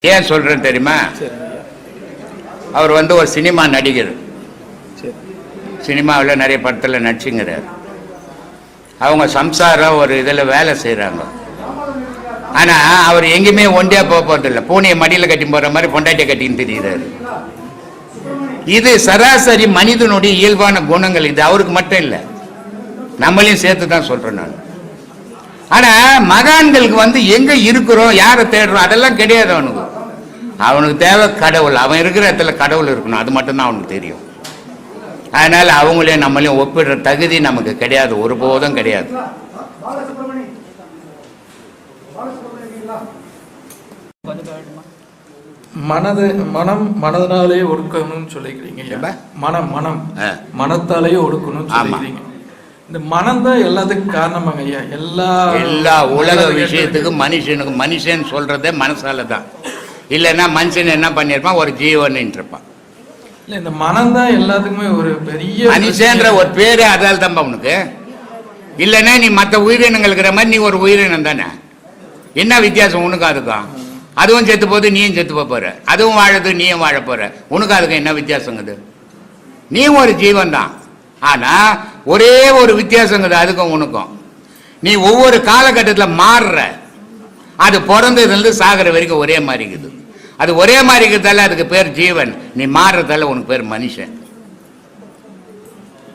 ஏன் சொல்றேன் தெரியுமா? அவர் ஒரு சினிமா நடிகர், சினிமாவில் நிறைய படத்தில் நடிச்சுங்கிறார். அவங்க சம்சாரம் ஒரு இதில் வேலை செய்கிறாங்க. ஆனால் அவர் எங்கேயுமே ஒண்டியா போகிறதில்ல. பூனையை மடியில் கட்டி போகிற மாதிரி பொண்டாட்டியை கட்டின்னு தெரிகிறாரு. இது சராசரி மனிதனுடைய இயல்பான குணங்கள். இது அவருக்கு மட்டும் இல்லை, நம்மளையும் சேர்த்து தான் சொல்கிறேன் நான். ஆனால் மகான்களுக்கு எங்கே இருக்கிறோம், யாரை தேடுறோம், அதெல்லாம் கிடையாது. அவனுக்கு தேவை கடவுள். அவன் இருக்கிற இடத்துல கடவுள் இருக்கணும், அது மட்டும்தான் அவனுக்கு தெரியும். அதனால அவங்களையும் நம்மளையும் ஒப்பிடுற தகுதி நமக்கு கிடையாது, ஒருபோதும் கிடையாது. மனதாலே ஒடுக்கணும்னு சொல்லிக்கிறீங்க. மனத்தாலேயே ஒடுக்கணும்னு சொல்லிக்கிறீங்க. இந்த மனம் தான் எல்லாத்துக்கும் காரணமாங்க ஐயா. எல்லா உலக விஷயத்துக்கும் மனுஷன் சொல்றதே மனசால தான். இல்லைன்னா மனுஷன் என்ன பண்ணிருப்பான், ஒரு ஜீவன் இருப்பான். இல்ல, இந்த மனம் தான் எல்லாத்துக்குமே ஒரு பெரிய மனுஷன்ற ஒரு பேரு அதால் தான் உனக்கு. இல்லைன்னா நீ மற்ற உயிரினங்களுக்கு மாதிரி நீ ஒரு உயிரினம் தானே. என்ன வித்தியாசம் உனக்கு அதுக்கும்? அதுவும் செத்து போகுது, நீயும் செத்து போற. அதுவும் வாழது, நீயும் வாழ போற. உனக்கு அதுக்கு என்ன வித்தியாசங்குது? நீயும் ஒரு ஜீவன் தான். ஆனா ஒரே ஒரு வித்தியாசங்குது அதுக்கும் உனக்கும். நீ ஒவ்வொரு காலகட்டத்தில் மாறுற. அது பிறந்ததுலேருந்து சாகிற வரைக்கும் ஒரே மாதிரி இருக்குது. அது ஒரே மாதிரி இருக்கிறதால அதுக்கு பேர் ஜீவன். நீ மாறுறதால உனக்கு பேர் மனுஷன்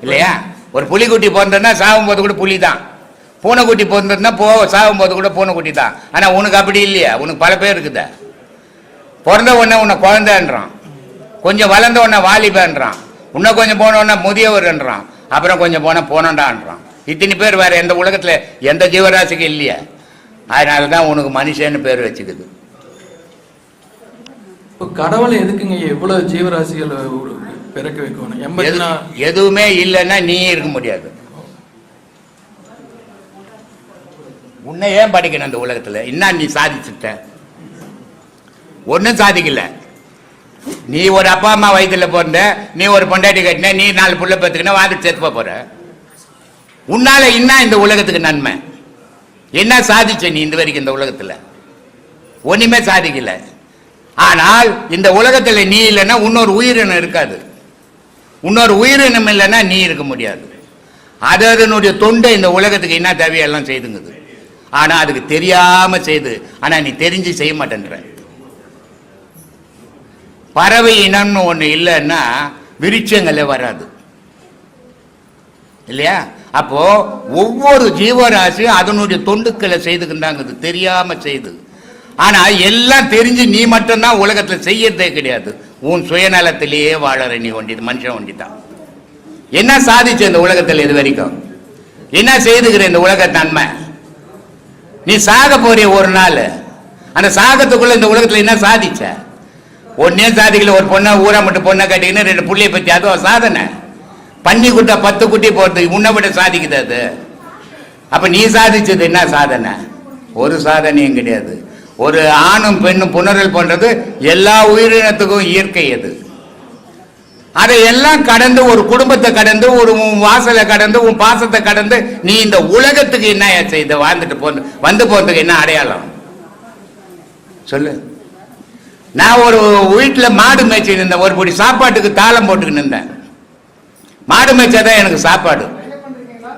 இல்லையா? ஒரு புலிக்குட்டி பிறந்ததுன்னா சாகும் போது கூட புலி தான். பூனைக்குட்டி பிறந்ததுன்னா சாகும் போது கூட பூனைக்குட்டி தான். ஆனால் உனக்கு அப்படி இல்லையா? உனக்கு பல பேர் இருக்குதா? பிறந்த உடனே உன்னை குழந்தைன்றான், கொஞ்சம் வளர்ந்த உடனே வாலிபன்றான், இன்னும் கொஞ்சம் போன உடனே முதியவர்ன்றான், அப்புறம் கொஞ்சம் போனால் போனண்டான்றான். இத்தனை பேர் வேற எந்த உலகத்தில் எந்த ஜீவராசிக்கு இல்லையா? அதனால தான் உனக்கு மனுஷன்னு பேர் வச்சுக்குது. கடவுளை எதுக்குங்க எவ்வளவு ஜீவராசிகள் பிறக்க வைக்கணும்? எதுவுமே இல்லைன்னா நீ இருக்க முடியாது. உன்னை ஏன் படிக்கணும் அந்த உலகத்துல? என்ன நீ சாதிச்சுட்ட? ஒன்னும் சாதிக்கல. நீ ஒரு அப்பா அம்மா வயிற்றுல பிறந்த, நீ ஒரு பொண்டாட்டி கட்டின, நீ 4 புள்ள பத்துக்கின, வாழ்க்கை சேர்த்து போற. உன்னால என்ன இந்த உலகத்துக்கு நன்மை? என்ன சாதிச்ச நீ இந்த வரைக்கும் இந்த உலகத்துல? ஒண்ணுமே சாதிக்கல. ஆனால் இந்த உலகத்துல நீ இல்லைன்னா இன்னொரு உயிரினம் இருக்காது. இன்னொரு உயிரினம் இல்லைன்னா நீ இருக்க முடியாது. அதனுடைய தொண்டை இந்த உலகத்துக்கு என்ன தேவையெல்லாம் செய்துங்குது. ஆனா அதுக்கு தெரியாம செய்து. ஆனா நீ தெரிஞ்சு செய்ய மாட்டேன்ற. பறவை இனம்னு ஒண்ணு இல்லைன்னா விருட்சங்களே வராது இல்லையா? அப்போ ஒவ்வொரு ஜீவராசியும் அதனுடைய தொண்டுக்களை செய்துக்கின்றாங்க, தெரியாம செய்து. ஆனா எல்லாம் தெரிஞ்சு நீ மட்டும்தான் உலகத்துல செய்யறதே கிடையாது. உன் சுயநலத்திலேயே வாழற நீ ஒண்டிது, மனுஷன் ஒண்டிதான். என்ன சாதிச்ச இந்த உலகத்துல இது வரைக்கும்? என்ன செய்துக்கிற இந்த உலக நன்மை? நீ சாக போறிய ஒரு நாள், அந்த சாகத்துக்குள்ள இந்த உலகத்துல என்ன சாதிச்ச? ஒன்னே சாதிக்கல. ஒரு பொண்ணை ஊரா மட்டும் பொண்ணை கட்டிக்கின்னு 2 புள்ளியை பத்தி, அதுவும் சாதனை. பன்னி குட்டா 10 குட்டி போறது உன்னை விட சாதிக்குது அது. அப்ப நீ சாதிச்சது என்ன சாதனை? ஒரு சாதனையும் கிடையாது. ஒரு ஆணும் பெண்ணும் புணரல் பண்றது எல்லா உயிரினத்துக்கும் இயற்கை. அது அதையெல்லாம் கடந்து, ஒரு குடும்பத்தை கடந்து, ஒரு வாசலை கடந்து, உன் பாசத்தை கடந்து, நீ இந்த உலகத்துக்கு என்ன செய்த? வாழ்ந்துட்டு வந்து போறதுக்கு என்ன அடையாளம் சொல்லு? நான் ஒரு வீட்டுல மாடு மேய்ச்சி இருந்தேன். ஒரு படி சாப்பாட்டுக்கு தாளம் போட்டுக்கிட்டு இருந்தேன். மாடு மேய்ச்சாதான் எனக்கு சாப்பாடு,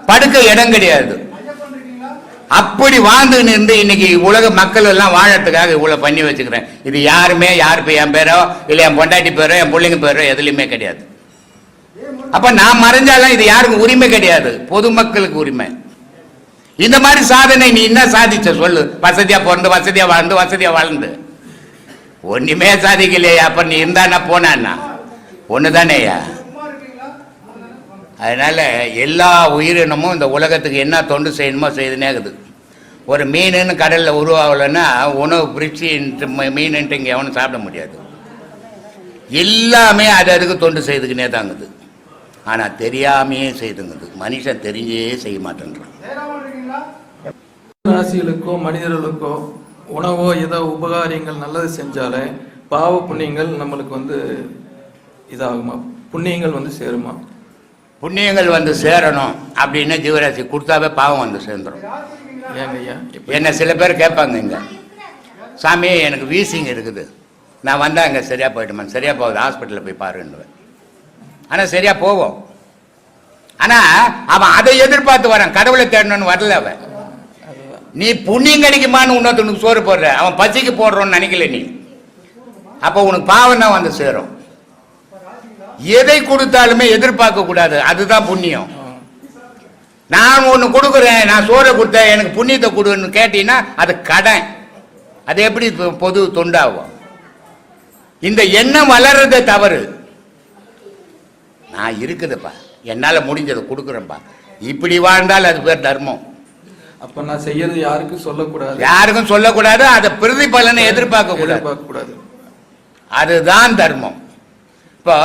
படுக்க இடம் கிடையாது. அப்படி வாழ்ந்துன்னு இருந்து இன்னைக்கு உலக மக்கள் எல்லாம் வாழறதுக்காக இவ்வளவு பண்ணி வச்சுக்கிறேன். இது யாருமே என் பேரோ இல்ல என் பொண்டாட்டி பேரோ என் பிள்ளைங்க பேரோ எதுலையுமே கிடையாது. அப்ப நான் மறைஞ்சாலும் இது யாருக்கும் உரிமை கிடையாது, பொதுமக்களுக்கு உரிமை. இந்த மாதிரி சாதனை நீ என்ன சாதிச்ச சொல்லு? வசதியா பிறந்து, வசதியா வாழ்ந்து, வசதியா வாழ்ந்து ஒண்ணுமே சாதிக்கலையா? அப்ப நீ இருந்தானா போனான்னா ஒண்ணுதானேயா? அதனால எல்லா உயிரினமும் இந்த உலகத்துக்கு என்ன தொண்டு செய்யணுமோ செய்துனே இருக்குது. ஒரு மீனுன்னு கடலில் உருவாகலைன்னா உணவு பிரிச்சு மீனுன்ட்டு இங்கே எவனும் சாப்பிட முடியாது. எல்லாமே அதுக்கு தொண்டு செய்துக்கினே தாங்குது. ஆனால் தெரியாமையே செய்துங்குது. மனுஷன் தெரிஞ்சே செய்ய மாட்டேன்றான். ராசிகளுக்கோ மனிதர்களுக்கோ உணவோ ஏதோ உபகாரியங்கள் நல்லது செஞ்சாலே பாவ புண்ணியங்கள் நம்மளுக்கு இதாகுமா? புண்ணியங்கள் சேருமா? புண்ணியங்கள் சேரணும் அப்படின்னு ஜீவராசி கொடுத்தாவே பாவம் சேர்ந்துடும். என்ன சில பேர் கேட்பாங்க, இங்க சாமி எனக்கு வீசிங் இருக்குது, நான் வந்தால் அங்கே சரியாக போயிட்டுமா, சரியாக போகுது, ஹாஸ்பிட்டலில் போய் பாருன்னுவேன். ஆனால் சரியாக போவோம். ஆனால் அவன் அதை எதிர்பார்த்து வரான், கடவுளை தேடணும்னு வரல. அவன் நீ புண்ணியம் கிடைக்குமான்னு இன்னொருத்தனுக்கு சோறு போடுற, அவன் பசிக்கு போடுறோன்னு நினைக்கல நீ. அப்போ உனக்கு பாவம் தான் வந்து சேரும். எதை கொடுத்தாலுமே எதிர்பார்க்க கூடாது, அதுதான் புண்ணியம். நான் ஒன்று கொடுக்குறேன், நான் சோறை கொடுத்தேன் எனக்கு புண்ணியத்தை கொடுன்னு கேட்டீங்கன்னா அது கடன். அது எப்படி பொது தொண்டாகும்? இந்த எண்ணம் வளர்றதே தவறு. நான் இருக்குதுப்பா, என்னால் முடிஞ்சதை கொடுக்குறேன்ப்பா, இப்படி வாழ்ந்தால் அது பேர் தர்மம். அப்ப நான் செய்யறது யாருக்கும் சொல்லக்கூடாது, யாருக்கும் சொல்லக்கூடாது, அதை பிரதிபலனை எதிர்பார்க்க கூடாது. அதுதான் தர்மம். இப்போ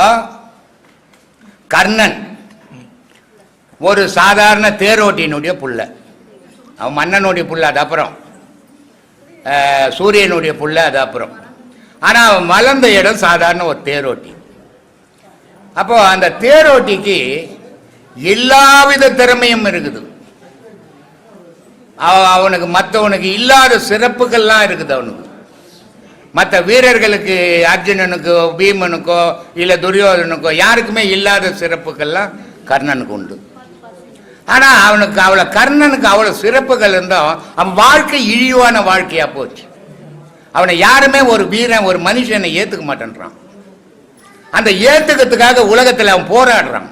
கர்ணன் ஒரு சாதாரண தேரோட்டியினுடைய புள்ள, அவன் மன்னனுடைய புள்ள, அது அப்புறம் சூரியனுடைய புள்ள, அது அப்புறம். ஆனால் அவன் வளர்ந்த இடம் சாதாரண ஒரு தேரோட்டி. அப்போ அந்த தேரோட்டிக்கு எல்லாவித திறமையும் இருக்குது. அவனுக்கு மற்றவனுக்கு இல்லாத சிறப்புகள்லாம் இருக்குது. அவனுக்கு மற்ற வீரர்களுக்கு, அர்ஜுனனுக்கோ பீமனுக்கோ இல்லை துரியோதனுக்கோ யாருக்குமே இல்லாத சிறப்புகள்லாம் கர்ணனுக்கு உண்டு. ஆனால் அவனுக்கு கர்ணனுக்கு அவ்வளோ சிறப்புகள் இருந்தோம், அவன் வாழ்க்கை இழிவான வாழ்க்கையா போச்சு. அவனை யாருமே ஒரு வீரன், ஒரு மனுஷனை ஏற்றுக்க மாட்டேன்றான். அந்த ஏற்றுக்கிறதுக்காக உலகத்தில் அவன் போராடுறான்.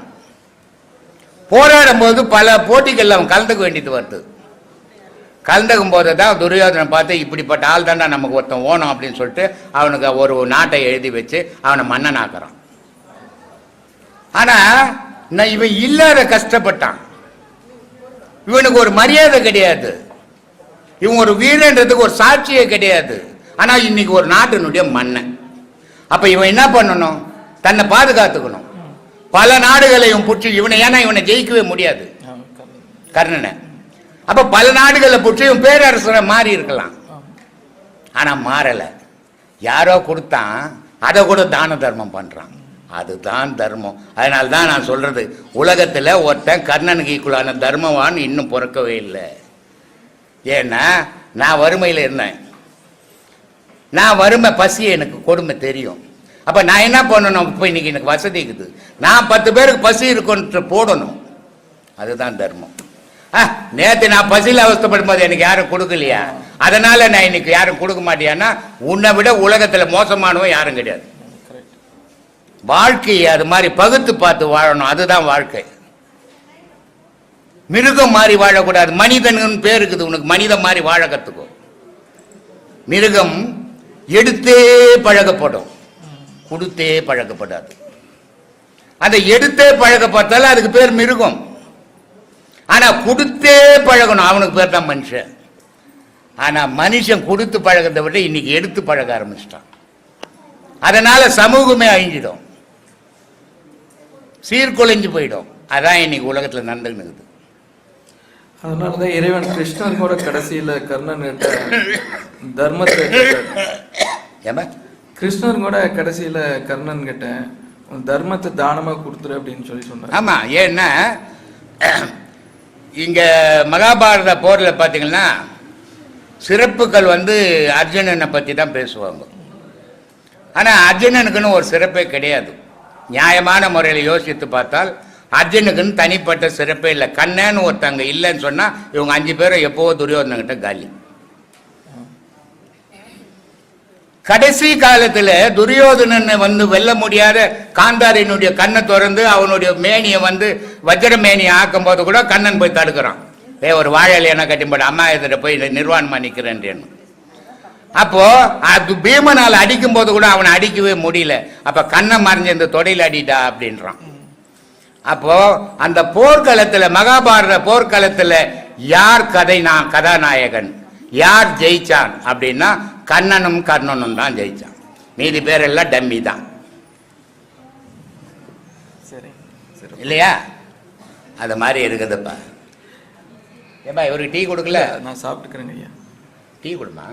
போராடும் போது பல போட்டிகளில் அவன் கலந்துக்க வேண்டியது வருது. கலந்துக்கும் போது தான் துரியோதனை பார்த்து, இப்படிப்பட்ட ஆள் தாண்டா நமக்கு ஒருத்தன் ஓணும் அப்படின்னு சொல்லிட்டு அவனுக்கு ஒரு நாட்டை எழுதி வச்சு அவனை மன்னன் ஆக்குறான். ஆனால் இவன் இல்லாத கஷ்டப்பட்டான். இவனுக்கு ஒரு மரியாதை கிடையாது, இவன் ஒரு வீரன்றதுக்கு ஒரு சாட்சியே கிடையாது. ஆனால் இன்னைக்கு ஒரு நாட்டினுடைய மன்னன். அப்போ இவன் என்ன பண்ணணும்? தன்னை பாதுகாத்துக்கணும். பல நாடுகளை இவன் பிடிச்சி ஏன்னா இவனை ஜெயிக்கவே முடியாது கர்ணனை. அப்ப பல நாடுகளை பிடிச்சி இவன் பேரரசரை மாறி இருக்கலாம், ஆனா மாறல. யாரோ கொடுத்தான், அதை கூட தான தர்மம் பண்றான். அதுதான் தர்மம். அதனால்தான் நான் சொல்றது, உலகத்துல ஒருத்தன் கர்ணனுக்கு ஈக்குவலான தர்மவான் இன்னும் பிறக்கவே இல்லை. ஏன்னா நான் வறுமையில இருந்தேன், நான் வறுமை பசி எனக்கு கொடுமை தெரியும். அப்ப நான் என்ன பண்ணணும்? இப்போ இன்னைக்கு எனக்கு வசதி இருக்குது, நான் 10 பேருக்கு பசி இருக்குன்னு போடணும். அதுதான் தர்மம். நேற்று நான் பசியில் அவஸ்தைப்படும் போது எனக்கு யாரும் கொடுக்கலையா, அதனால நான் இன்னைக்கு யாரும் கொடுக்க மாட்டியான்னா, உன்னை விட உலகத்துல மோசமானவன் யாரும் கிடையாது. வாழ்க்கையை அது மாதிரி பகுத்து பார்த்து வாழணும், அதுதான் வாழ்க்கை. மிருகம் மாதிரி வாழக்கூடாது. மனிதன் பேர் இருக்குது உனக்கு, மனிதன் மாதிரி வாழ கத்துக்கோ. மிருகம் எடுத்தே பழகப்படும், கொடுத்தே பழக்கப்படாது. அதை எடுத்தே பழகப்பட்டாலும் அதுக்கு பேர் மிருகம். ஆனா கொடுத்தே பழகணும், அவனுக்கு பேர் தான் மனுஷன். ஆனா மனுஷன் கொடுத்து பழகிறத விட இன்னைக்கு எடுத்து பழக ஆரம்பிச்சிட்டான். அதனால சமூகமே அழிஞ்சிடும், சீர்குலைஞ்சு போயிடும். அதான் இன்னைக்கு உலகத்துல நடந்துன்னு. அதனாலதான் இறைவன் கிருஷ்ணன் கூட கடைசியில கர்ணன் தர்மத்தை, கிருஷ்ணர் கூட கடைசியில கர்ணன் கிட்ட தர்மத்தை தானமா கொடுத்துரு அப்படின்னு சொல்லி சொன்னார். ஆமா, ஏன்னா இங்க மகாபாரத போர்ல பாத்தீங்கன்னா சிறப்புகள் அர்ஜுனனை பத்தி தான் பேசுவாங்க. ஆனா அர்ஜுனனுக்குன்னு ஒரு சிறப்பே கிடையாது. நியாயமான முறையில் யோசித்து பார்த்தால் அர்ஜுனுக்குன்னு தனிப்பட்ட சிறப்பே இல்லை. கண்ணன்னு ஒருத்தங்க இல்லைன்னு சொன்னா இவங்க 5 பேரும் எப்போவோ துரியோதனங்கிட்ட காலி. கடைசி காலத்துல துரியோதனனை வெல்ல முடியாத காந்தாரினுடைய கண்ணை திறந்து அவனுடைய மேனியை வஜ்ர மேனியை ஆக்கும் போது கூட கண்ணன் போய் தடுக்கிறான். ஒரு வாழையில கட்டிப்பட அம்மா எதிர போய் நிர்வாணமா நிக்கிறேன். அப்போ அது பீமனால் அடிக்கும் போது கூட அவனை அடிக்கவே முடியல. அப்ப கண்ணை மறைஞ்ச இந்த தொடையில அடிட்டா அப்படின்றான். அப்போ அந்த போர்க்களத்துல, மகாபாரத போர்க்களத்துல யார் கதாநாயகன், யார் ஜெயிச்சான் அப்படின்னா கண்ணனும் கர்ணனும் தான் ஜெயிச்சான். மீதி பேர் எல்லாம் டம்மி தான், இல்லையா? அது மாதிரி இருக்குதுப்பா. ஏப்பா இவருக்கு டீ கொடுக்கல? நான் சாப்பிட்டுக்கிறேங்க ஐயா. டீ கொடுமா.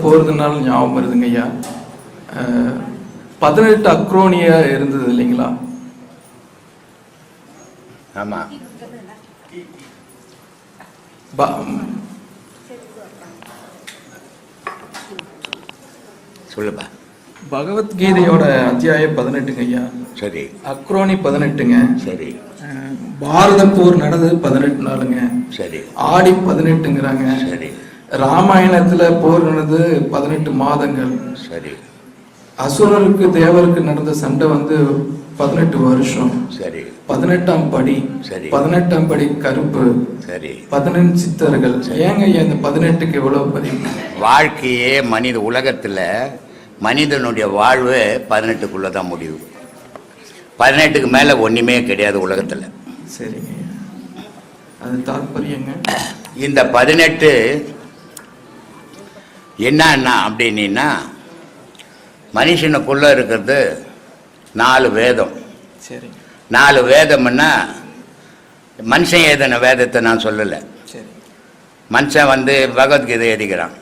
போறதுனால ஞாபகம் வருதுங்க ஐயா, 18 அக்ரோனியா இருந்தது இல்லைங்களா? ஆமா. சொல்லுப்பா. பகவத்கீதையோட அத்தியாயம் 18ங்க ஐயா. சரி அக்ரோனி 18ங்க. சரி பாரத போர் நடந்தது 18 நாளுங்க. சரி ஆடி 18ங்கிறாங்க. சரி ராமாயணத்துல போர் நடந்தது 18 மாதங்கள். சரி அசுரருக்கு தேவருக்கு நடந்த சண்டை 18 வருஷம். சரி 18ஆம் படி. சரி 18ஆம் படி கருப்பு. சரி 18 சித்தர்கள். ஏங்க ஐயா இந்த 18க்கு எவ்வளவு பதிவு? வாழ்க்கையே மனித உலகத்துல மனிதனுடைய வாழ்வு 18க்குள்ள தான் முடிவு. 18க்கு மேல ஒண்ணுமே கிடையாது உலகத்துல. சரிங்க, அது தாற்பயங்க. இந்த 18 என்னன்னா அப்படின்னா மனுஷனுக்குள்ள இருக்கிறது 4 வேதம். சரி 4 வேதம்னா மனுஷன் எழுதின வேதத்தை நான் சொல்லலை. சரி மனுஷன் பகவத்கீதை எழுதிக்கிறான்,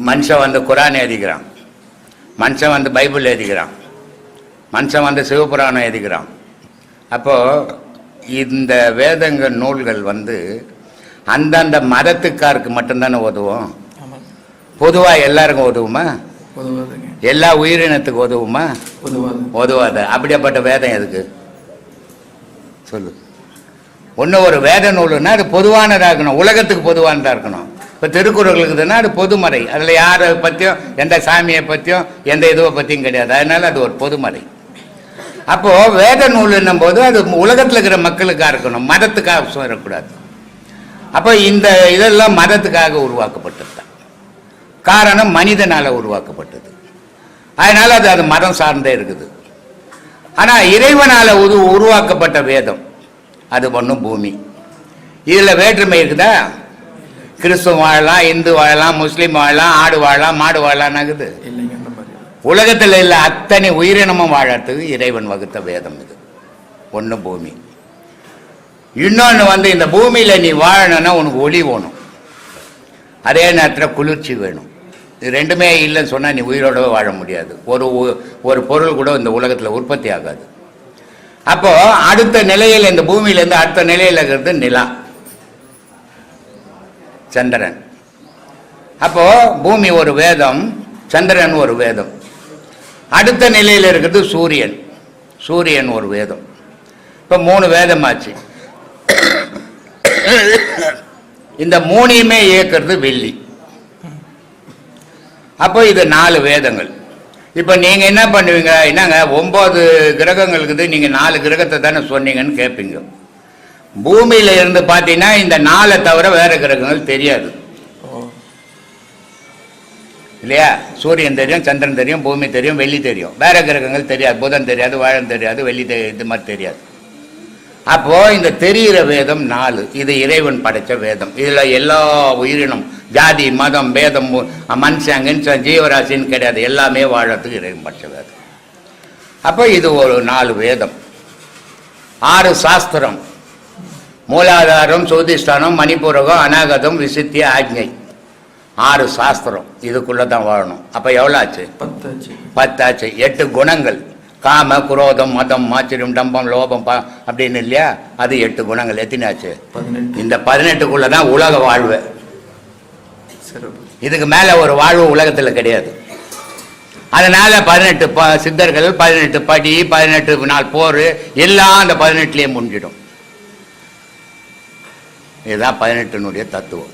மனுஷன் குரான் எழுதிக்கிறான், மனுஷன் பைபிள் எழுதிக்கிறான், மனுஷன் சிவபுராணம் எழுதிக்கிறான். அப்போது இந்த வேதங்கள் நூல்கள் அந்தந்த மதத்துக்காருக்கு மட்டும்தானே உதவும். பொதுவாக எல்லாருக்கும் உதவுமா? எல்லா உயிரினத்துக்கு உதவுமா? உதவாது. அப்படியாப்பட்ட வேதம் எதுக்கு சொல்லு? ஒன்று ஒரு வேத நூலுன்னா அது பொதுவானதாக இருக்கணும், உலகத்துக்கு பொதுவானதாக இருக்கணும். இப்போ திருக்குறள் இருக்குதுன்னா அது பொதுமறை, அதில் யாரை பற்றியும் எந்த சாமியை பற்றியும் எந்த இதுவை பற்றியும் கிடையாது, அதனால அது ஒரு பொதுமறை. அப்போது வேத நூலுன்னும் போது அது உலகத்தில் இருக்கிற மக்களுக்காக இருக்கணும், மதத்துக்காக இருக்கக்கூடாது. அப்போ இந்த இதெல்லாம் மதத்துக்காக உருவாக்கப்பட்டது தான். காரணம் மனிதனால் உருவாக்கப்பட்டது, அதனால அது மதம் சார்ந்தே இருக்குது. ஆனால் இறைவனால் உருவாக்கப்பட்ட வேதம் அது ஒன்றும் பூமி. இதில் வேற்றுமை இருக்குதா? கிறிஸ்துவ வாழலாம், இந்து வாழலாம், முஸ்லீம் வாழலாம், ஆடு வாழலாம், மாடு வாழலாம் ஆகுது. உலகத்தில் இல்லை அத்தனை உயிரினமும் வாழறதுக்கு இறைவன் வகுத்த வேதம் இது. ஒன்று பூமி, இன்னொன்று இந்த பூமியில் நீ வாழணும்னா உனக்கு ஒளி வேணும், அதே நேரத்தில் குளிர்ச்சி வேணும். இது ரெண்டுமே இல்லைன்னு சொன்னால் நீ உயிரோடவே வாழ முடியாது. ஒரு பொருள் கூட இந்த உலகத்தில் உற்பத்தி ஆகாது. அப்போ அடுத்த நிலையில் இந்த பூமியிலேருந்து அடுத்த நிலையில் இருக்கிறது நிலா, சந்திரன். அப்போ பூமி ஒரு வேதம், சந்திரன் ஒரு வேதம். அடுத்த நிலையில் இருக்கிறது சூரியன், சூரியன் ஒரு வேதம். இப்போ 3 வேதம் ஆச்சு. இந்த 3ஐயுமே இயக்கிறது வெள்ளி. அப்போ இது 4 வேதங்கள். இப்போ நீங்கள் என்ன பண்ணுவீங்க? என்னங்க 9 கிரகங்கள் இருக்குது, நீங்கள் 4 கிரகத்தை தானே சொன்னீங்கன்னு கேட்பீங்க. பூமியில இருந்து பார்த்தீங்கன்னா இந்த 4 தவிர வேற கிரகங்கள் தெரியாது இல்லையா? சூரியன் தெரியும், சந்திரன் தெரியும், பூமி தெரியும், வெள்ளி தெரியும், வேற கிரகங்கள் தெரியாது. புதன் தெரியாது, வாழன் தெரியாது, வெள்ளி இது மாதிரி தெரியாது. அப்போ இந்த தெரிகிற வேதம் 4, இது இறைவன் படைச்ச வேதம். இதுல எல்லா உயிரினம், ஜாதி, மதம், பேதம், மனுஷன் கின்சன் ஜீவராசின்னு கிடையாது, எல்லாமே வாழறதுக்கு இறைவன் படைச்ச வேதம். அப்போ இது ஒரு 4 வேதம், 6 சாஸ்திரம், மூலாதாரம், சோதிஷ்டானம், மணிபூரகம், அநாகதம், விசித்திய, ஆக்ஞை, 6 சாஸ்திரம். இதுக்குள்ள தான் வாழணும். அப்ப எவ்வளோ ஆச்சு? 10 ஆச்சு. 8 குணங்கள், காம, குரோதம், மதம், மாச்சரியம், டம்பம், லோபம் அப்படின்னு இல்லையா? அது 8 குணங்கள். எத்தனை ஆச்சு? 18. இந்த 18க்குள்ள தான் உலக வாழ்வு. இதுக்கு மேல ஒரு வாழ்வு உலகத்துல கிடையாது. அதனால 18 சித்தர்கள், 18 படி, 18 நாள் போர், எல்லாம் அந்த 18லயே முடிஞ்சிடும். இதுதான் 18னுடைய தத்துவம்.